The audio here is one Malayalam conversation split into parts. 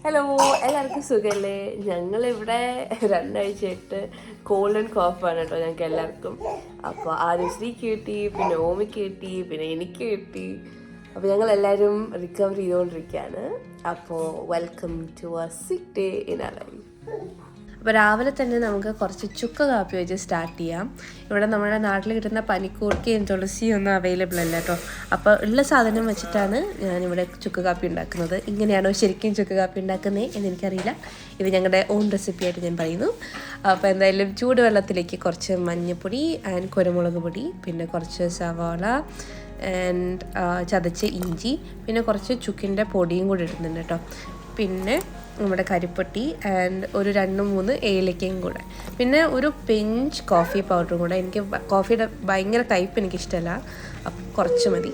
ഹലോ, എല്ലാവർക്കും സുഖമല്ലേ? ഞങ്ങളിവിടെ 2 ആഴ്ചയായിട്ട് കോൾഡ് ആൻഡ് കോഫാണ് കേട്ടോ ഞങ്ങൾക്ക് എല്ലാവർക്കും. അപ്പോൾ ആദ്യം ശ്രീക്ക് കിട്ടി, പിന്നെ ഓമിക്ക് കിട്ടി, പിന്നെ എനിക്ക് കിട്ടി. അപ്പോൾ ഞങ്ങളെല്ലാവരും റിക്കവർ ചെയ്തുകൊണ്ടിരിക്കുകയാണ്. അപ്പോൾ വെൽക്കം ടു അ സിക്ക് ഡേ ഇൻ അവർ ലൈഫ്. അപ്പോൾ രാവിലെ തന്നെ നമുക്ക് കുറച്ച് ചുക്ക് കാപ്പി വെച്ച് സ്റ്റാർട്ട് ചെയ്യാം. ഇവിടെ നമ്മുടെ നാട്ടിൽ കിട്ടുന്ന പനിക്കൂർക്കയും തുളസിയും ഒന്നും അവൈലബിൾ അല്ല കേട്ടോ. അപ്പോൾ ഉള്ള സാധനം വെച്ചിട്ടാണ് ഞാനിവിടെ ചുക്ക് കാപ്പി ഉണ്ടാക്കുന്നത്. ഇങ്ങനെയാണോ ശരിക്കും ചുക്ക് കാപ്പി ഉണ്ടാക്കുന്നത് എന്നെനിക്കറിയില്ല. ഇത് ഞങ്ങളുടെ ഓൺ റെസിപ്പിയായിട്ട് ഞാൻ പറയുന്നു. അപ്പോൾ എന്തായാലും ചൂടുവെള്ളത്തിലേക്ക് കുറച്ച് മഞ്ഞൾപ്പൊടി ആൻഡ് കുരുമുളക് പൊടി, പിന്നെ കുറച്ച് സവാള ആൻഡ് ചതച്ച ഇഞ്ചി, പിന്നെ കുറച്ച് ചുക്കിൻ്റെ പൊടിയും കൂടി ഇടുന്നുണ്ട് കേട്ടോ. പിന്നെ നമ്മുടെ കരിപ്പട്ടി ആൻഡ് ഒരു 2-3 ഏലക്കയും കൂടെ, പിന്നെ ഒരു പിഞ്ച് കോഫി പൗഡറും കൂടെ. എനിക്ക് കോഫിയുടെ ഭയങ്കര കയ്പ്പ് എനിക്കിഷ്ടമല്ല, അപ്പം കുറച്ച് മതി.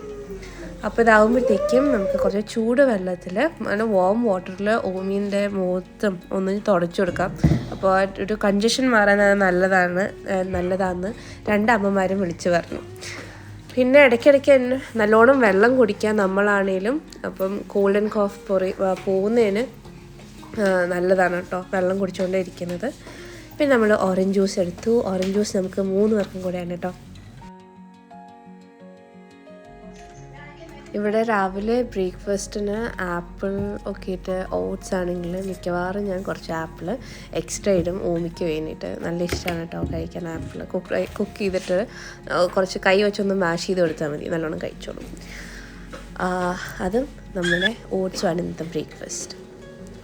അപ്പോൾ ഇതാകുമ്പോഴത്തേക്കും നമുക്ക് കുറച്ച് ചൂട് വെള്ളത്തിൽ, അങ്ങനെ വാം വാട്ടറിൽ ഓമീൻ്റെ മുഖത്തും ഒന്ന് തുടച്ചു കൊടുക്കാം. അപ്പോൾ ഒരു കൺജഷൻ മാറാൻ നല്ലതാണെന്ന് 2 അമ്മമാരും വിളിച്ച് പറഞ്ഞു. പിന്നെ ഇടയ്ക്കിടയ്ക്ക് തന്നെ നല്ലോണം വെള്ളം കുടിക്കാൻ നമ്മളാണേലും. അപ്പം കോൾഡ് ആൻഡ് കോഫ് പോകുന്നതിന് നല്ലതാണ് കേട്ടോ വെള്ളം കുടിച്ചുകൊണ്ടേ ഇരിക്കുന്നത്. പിന്നെ നമ്മൾ ഓറഞ്ച് ജ്യൂസ് എടുത്തു. ഓറഞ്ച് ജ്യൂസ് നമുക്ക് 3 പേർക്കും കൂടെയാണ് കേട്ടോ. ഇവിടെ രാവിലെ ബ്രേക്ക്ഫാസ്റ്റിന് ആപ്പിൾ ഒക്കെ ഇട്ട് ഓട്സ് ആണെങ്കിൽ മിക്കവാറും ഞാൻ കുറച്ച് ആപ്പിൾ എക്സ്ട്രാ ഇടും ഓമിക്ക് വേണ്ടിയിട്ട്. നല്ല ഇഷ്ടമാണ് കേട്ടോ കഴിക്കാൻ ആപ്പിൾ. കുക്ക് ചെയ്തിട്ട് കുറച്ച് കൈ വെച്ചൊന്ന് മാഷ് ചെയ്ത് കൊടുത്താൽ മതി, നല്ലോണം കഴിച്ചോളും. അതും നമ്മുടെ ഓട്സുമാണ് ഇന്നത്തെ ബ്രേക്ക്ഫാസ്റ്റ്.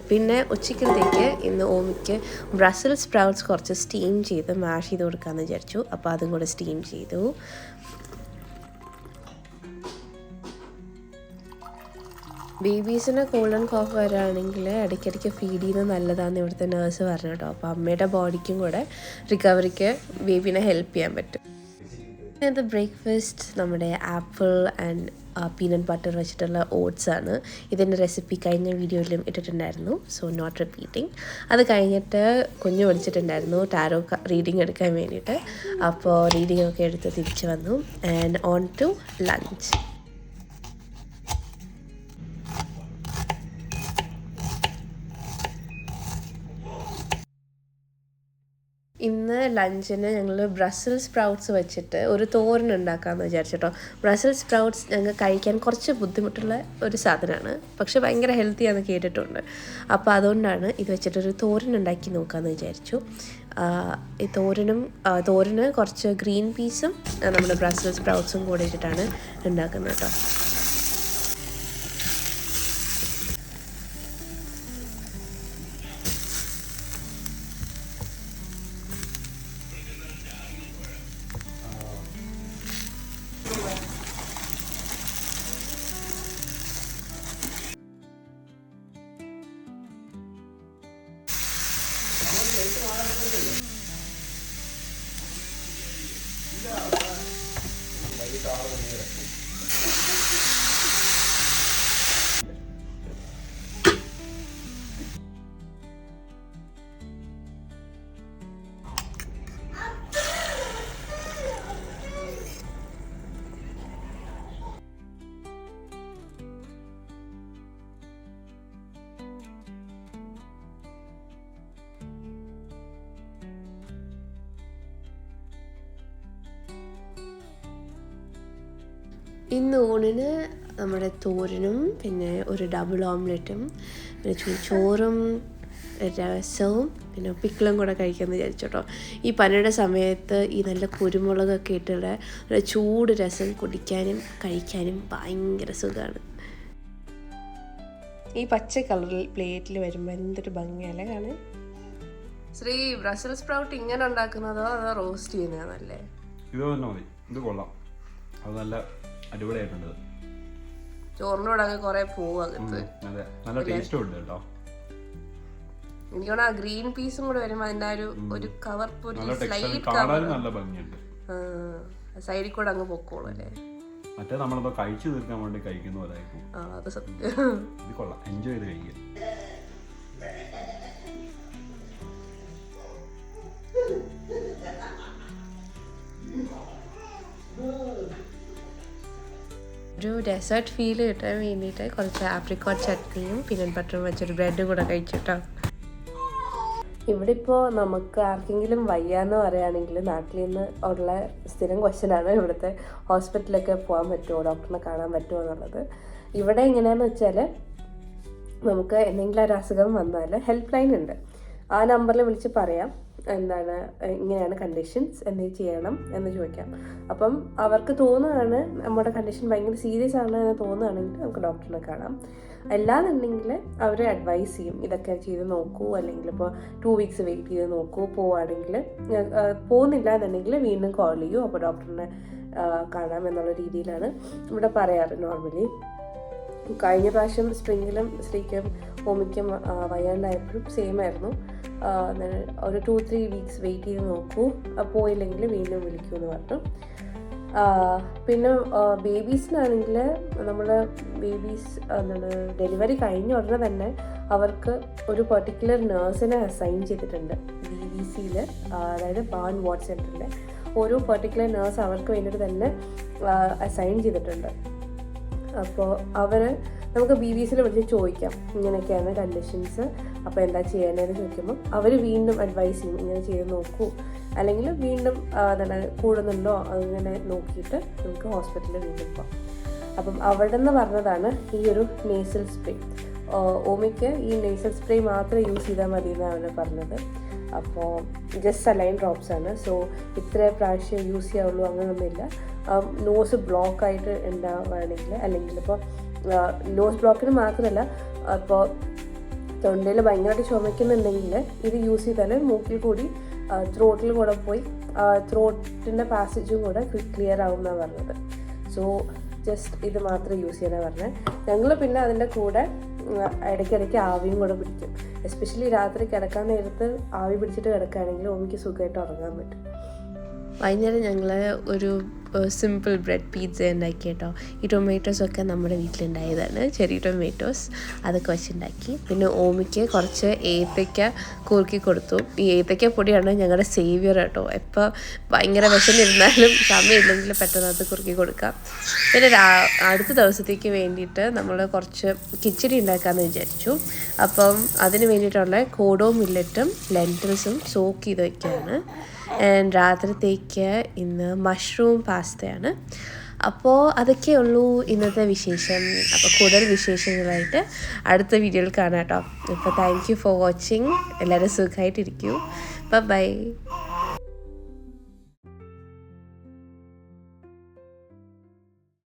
പിന്നെ ഉച്ചയ്ക്കത്തേക്ക് ഇന്ന് ഓമിക്ക് ബ്രസൽ സ്പ്രൗട്ട്സ് കുറച്ച് സ്റ്റീം ചെയ്ത് മാഷ് ചെയ്ത് കൊടുക്കാമെന്ന് വിചാരിച്ചു. അപ്പോൾ അതും കൂടെ സ്റ്റീം ചെയ്തു. ബേബീസിന് കോൾഡ് ആൻഡ് കോഫ് വരാണെങ്കിൽ ഇടയ്ക്കിടയ്ക്ക് ഫീഡ് ചെയ്യുന്നത് നല്ലതാണെന്ന് ഇവിടുത്തെ നേഴ്സ് പറഞ്ഞു കേട്ടോ. അപ്പോൾ അമ്മയുടെ ബോഡിക്കും കൂടെ റിക്കവറിക്ക് ബേബീനെ ഹെൽപ്പ് ചെയ്യാൻ പറ്റും. ഇന്നത്തെ ബ്രേക്ക്ഫാസ്റ്റ് നമ്മുടെ ആപ്പിൾ ആൻഡ് പീനട്ട് ബട്ടർ വെച്ചിട്ടുള്ള ഓട്സ് ആണ്. ഇതിൻ്റെ റെസിപ്പി കഴിഞ്ഞ വീഡിയോയിലും ഇട്ടിട്ടുണ്ടായിരുന്നു, സോ നോട്ട് റിപ്പീറ്റിംഗ്. അത് കഴിഞ്ഞിട്ട് കുഞ്ഞു വിളിച്ചിട്ടുണ്ടായിരുന്നു ടാരോ റീഡിങ് എടുക്കാൻ വേണ്ടിയിട്ട്. അപ്പോൾ റീഡിംഗ് ഒക്കെ എടുത്ത് തിരിച്ച് വന്നു ആൻഡ് ഓൺ ടു ലഞ്ച്. ഇന്ന് ലഞ്ചിന് ഞങ്ങൾ ബ്രസൽ സ്പ്രൗട്ട്സ് വെച്ചിട്ട് ഒരു തോരൻ ഉണ്ടാക്കാമെന്ന് വിചാരിച്ചിട്ടോ. ബ്രസൽ സ്പ്രൗട്ട്സ് ഞങ്ങൾക്ക് കഴിക്കാൻ കുറച്ച് ബുദ്ധിമുട്ടുള്ള ഒരു സാധനമാണ്, പക്ഷെ ഭയങ്കര ഹെൽത്തിയാണെന്ന് കേട്ടിട്ടുണ്ട്. അപ്പോൾ അതുകൊണ്ടാണ് ഇത് വെച്ചിട്ടൊരു തോരൻ ഉണ്ടാക്കി നോക്കാമെന്ന് വിചാരിച്ചു. ഈ തോരന് കുറച്ച് ഗ്രീൻ പീസും നമ്മുടെ ബ്രസൽ സ്പ്രൗട്ട്സും കൂടെ ഇട്ടിട്ടാണ് ഉണ്ടാക്കുന്നത് കേട്ടോ. ഇന്ന് ഊണിന് നമ്മുടെ തോരനും പിന്നെ ഒരു ഡബിൾ ഓംലെറ്റും പിന്നെ ചോറും രസവും പിന്നെ പിക്കിളും കൂടെ കഴിക്കാമെന്ന് വിചാരിച്ചോട്ടോ. ഈ പനിയുടെ സമയത്ത് ഈ നല്ല കുരുമുളകൊക്കെ ഇട്ടുള്ള ചൂട് രസം കുടിക്കാനും കഴിക്കാനും ഭയങ്കര സുഖമാണ്. ഈ പച്ച കളറിൽ പ്ലേറ്റിൽ വരുമ്പോൾ എന്തൊരു ഭംഗിയല്ലേ കാണാൻ. ശ്രീ, ബ്രസൽ സ്പ്രൗട്ട് ഇങ്ങനെ ഉണ്ടാക്കുന്നതോ അതോ റോസ്റ്റ് ചെയ്യുന്നതാണല്ലേ? ഇത് തന്നെ മതി, ഇത് കൊള്ളാം. അത് നല്ല അടിപൊളിയായിട്ടുണ്ട്. ചോറിൻ്റെ കൂടെ അങ്ങ് കുറെ പോവകത്ത്. അതെ, നല്ല ടേസ്റ്റും ഉണ്ട് കേട്ടോ. എനിക്കോണ ആ ഗ്രീൻ പീസും കൂടെ വരുമ്പോ അതിന്റെ ഒരു കവർ സൈഡിൽ കൂടെ അങ്ങ് പൊക്കോളൂ അല്ലേ. മറ്റേ നമ്മളിപ്പോ കഴിച്ചു തീർക്കാൻ വേണ്ടി കഴിക്കുന്ന പോലെ അത് സത്യം. ഇത് കൊള്ളാം, എൻജോയ് ചെയ്ത് കഴിക്കുക. ഒരു ഡെസേർട്ട് ഫീൽ കിട്ടാൻ വേണ്ടിയിട്ട് കുറച്ച് ആപ്രിക്കോട്ട് ചട്നിയും പീനട്ട് ബട്ടറും വെച്ചൊരു ബ്രെഡ് കൂടെ കഴിച്ചിട്ടോ. ഇവിടെ ഇപ്പോൾ നമുക്ക് ആർക്കെങ്കിലും വയ്യാന്ന് പറയുകയാണെങ്കിൽ നാട്ടിൽ നിന്ന് ഉള്ള സ്ഥിരം ക്വസ്റ്റ്യനാണ് ഇവിടുത്തെ ഹോസ്പിറ്റലിലൊക്കെ പോകാൻ പറ്റുമോ, ഡോക്ടറിനെ കാണാൻ പറ്റുമോ എന്നുള്ളത്. ഇവിടെ എങ്ങനെയാണെന്ന് വെച്ചാൽ നമുക്ക് എന്തെങ്കിലും ഒരു അസുഖം വന്നാൽ ഹെൽപ്പ് ലൈൻ ഉണ്ട്. ആ നമ്പറിൽ വിളിച്ച് പറയാം എന്താണ് ഇങ്ങനെയാണ് കണ്ടീഷൻസ്, എന്തെങ്കിലും ചെയ്യണം എന്ന് ചോദിക്കാം. അപ്പം അവർക്ക് തോന്നുകയാണ് നമ്മുടെ കണ്ടീഷൻ ഭയങ്കര സീരിയസ് ആണ് എന്ന് തോന്നുകയാണെങ്കിൽ നമുക്ക് ഡോക്ടറിനെ കാണാം. അല്ലാന്നുണ്ടെങ്കിൽ അവർ അഡ്വൈസ് ചെയ്യും ഇതൊക്കെ ചെയ്ത് നോക്കൂ, അല്ലെങ്കിൽ ഇപ്പോൾ 2 വീക്സ് വെയിറ്റ് ചെയ്ത് നോക്കൂ. പോവുകയാണെങ്കിൽ പോകുന്നില്ല എന്നുണ്ടെങ്കിൽ വീണ്ടും കോൾ ചെയ്യൂ, അപ്പോൾ ഡോക്ടറിനെ കാണാം എന്നുള്ള രീതിയിലാണ് ഇവിടെ പറയാറ് നോർമലി. കഴിഞ്ഞ പ്രാവശ്യം സ്പ്രിങ്ങിലും ശ്രീക്കും ഓമിക്കും വയ്യാണ്ടായപ്പോഴും സെയിം ആയിരുന്നു. ഒരു 2-3 വീക്സ് വെയിറ്റ് ചെയ്ത് നോക്കൂ, പോയില്ലെങ്കിൽ വീണ്ടും വിളിക്കൂ എന്ന് പറഞ്ഞു. പിന്നെ ബേബീസിനാണെങ്കിൽ നമ്മൾ ബേബീസ് ഡെലിവറി കഴിഞ്ഞ ഉടനെ തന്നെ അവർക്ക് ഒരു പെർട്ടിക്കുലർ നേഴ്സിനെ അസൈൻ ചെയ്തിട്ടുണ്ട് BVCയിൽ, അതായത് ബാൺ വാർഡ് സെൻറ്ററിൽ. ഓരോ പെർട്ടിക്കുലർ നേഴ്സ് അവർക്ക് വേണ്ടിയിട്ട് തന്നെ അസൈൻ ചെയ്തിട്ടുണ്ട്. അപ്പോൾ നമുക്ക് BVCയിൽ വിളിച്ച് ചോദിക്കാം ഇങ്ങനെയൊക്കെയാണ് കണ്ടീഷൻസ്, അപ്പോൾ എന്താ ചെയ്യേണ്ടതെന്ന് ചോദിക്കുമ്പോൾ അവർ വീണ്ടും അഡ്വൈസ് ചെയ്യും ഇങ്ങനെ ചെയ്ത് നോക്കൂ, അല്ലെങ്കിൽ വീണ്ടും കൂടുന്നുണ്ടോ അങ്ങനെ നോക്കിയിട്ട് നമുക്ക് ഹോസ്പിറ്റലിൽ വീണ്ടും പോകാം. അപ്പം അവിടെ നിന്ന് പറഞ്ഞതാണ് ഈ ഒരു നേസൽ സ്പ്രേ. ഓമിക്ക് ഈ നേസൽ സ്പ്രേ മാത്രം യൂസ് ചെയ്താൽ മതി എന്നാണ് പറഞ്ഞത്. അപ്പോൾ ജസ്റ്റ് സലൈൻ ഡ്രോപ്സ് ആണ്, സോ ഇത്ര പ്രാവശ്യം യൂസ് ചെയ്യാവുള്ളൂ അങ്ങനെയൊന്നുമില്ല. നോസ് ബ്ലോക്കായിട്ട് ഉണ്ടാവുകയാണെങ്കിൽ, അല്ലെങ്കിൽ ഇപ്പോൾ നോസ് ബ്ലോക്കിന് മാത്രമല്ല, ഇപ്പോൾ തൊണ്ടയിൽ ഭയങ്കരമായിട്ട് ചുമയ്ക്കുന്നുണ്ടെങ്കിൽ ഇത് യൂസ് ചെയ്താൽ മൂക്കിൽ കൂടി ത്രോട്ടിൽ കൂടെ പോയി ത്രോട്ടിൻ്റെ പാസേജും കൂടെ ക്ലിയർ ആവുമെന്നാണ് പറഞ്ഞത്. സോ ജസ്റ്റ് ഇത് മാത്രം യൂസ് ചെയ്യാനാണ് പറഞ്ഞത്. ഞങ്ങൾ പിന്നെ അതിൻ്റെ കൂടെ ഇടയ്ക്കിടയ്ക്ക് ആവിയും കൂടെ പിടിക്കും. എസ്പെഷ്യലി രാത്രി കിടക്കാൻ നേരത്ത് ആവി പിടിച്ചിട്ട് കിടക്കുകയാണെങ്കിൽ എനിക്ക് സുഖമായിട്ട് ഉറങ്ങാൻ പറ്റും. വൈകുന്നേരം ഞങ്ങൾ ഒരു സിമ്പിൾ ബ്രെഡ് പിസ്സ ഉണ്ടാക്കി കേട്ടോ. ഈ ടൊമാറ്റോസൊക്കെ നമ്മുടെ വീട്ടിലുണ്ടായതാണ്, ചെറിയ ടൊമാറ്റോസ്, അതൊക്കെ വെച്ചുണ്ടാക്കി. പിന്നെ ഓമിക്ക് കുറച്ച് ഏത്തയ്ക്ക കുറുക്കി കൊടുത്തു. ഈ ഏത്തയ്ക്ക പൊടിയാണ് ഞങ്ങളുടെ സേവിയർ കേട്ടോ. എപ്പോൾ ഭയങ്കര വിശന്നിരുന്നാലും സമയമില്ലെങ്കിൽ പെട്ടെന്ന് അത് കുറുക്കി കൊടുക്കാം. പിന്നെ അടുത്ത ദിവസത്തേക്ക് വേണ്ടിയിട്ട് നമ്മൾ കുറച്ച് കിച്ചടി ഉണ്ടാക്കാമെന്ന് വിചാരിച്ചു. അപ്പം അതിന് വേണ്ടിയിട്ടുള്ള കോഡോ മില്ലറ്റും ലെൻറ്റിൽസും സോക്ക് ചെയ്ത് വയ്ക്കുകയാണ്. ആൻഡ് രാത്രിത്തേക്ക് ഇന്ന് മഷ്റൂം പാസ്തയാണ്. അപ്പോൾ അതൊക്കെയുള്ളൂ ഇന്നത്തെ വിശേഷം. അപ്പോൾ കൂടുതൽ വിശേഷങ്ങളായിട്ട് അടുത്ത വീഡിയോയിൽ കാണാം കേട്ടോ. അപ്പോൾ താങ്ക് യു ഫോർ വാച്ചിങ്. എല്ലാവരും സുഖമായിട്ടിരിക്കൂ. ബൈ.